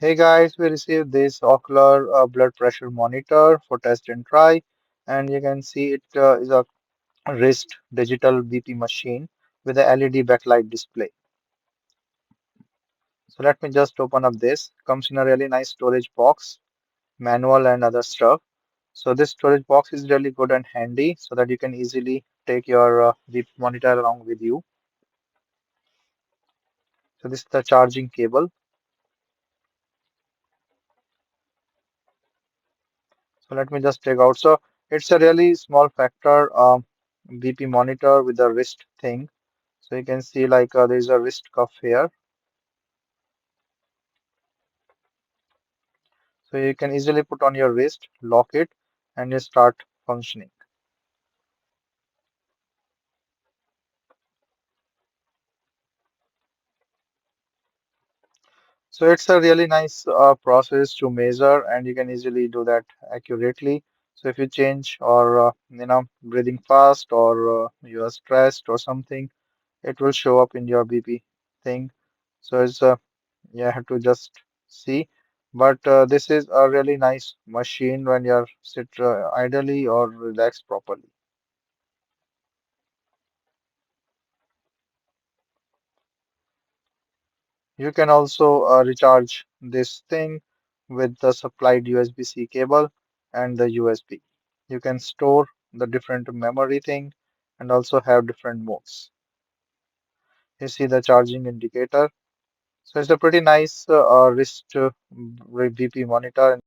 Hey guys, we received this Oklar blood pressure monitor for test and try, and you can see it is a wrist digital BP machine with a LED backlight display. So let me just open up this. Comes in a really nice storage box, manual and other stuff. So this storage box is really good and handy so that you can easily take your BP monitor along with you. So this is the charging cable. So let me just take out. So it's a really small factor BP monitor with a wrist thing. So you can see like there's a wrist cuff here. So you can easily put on your wrist, lock it, and you start functioning. So it's a really nice process to measure, and you can easily do that accurately. So if you change or breathing fast or you are stressed or something, it will show up in your BP thing. So it's you have to just see. But this is a really nice machine when you're sit idly or relaxed properly. You can also recharge this thing with the supplied USB-C cable and the USB. You can store the different memory thing and also have different modes. You see the charging indicator. So it's a pretty nice wrist BP monitor.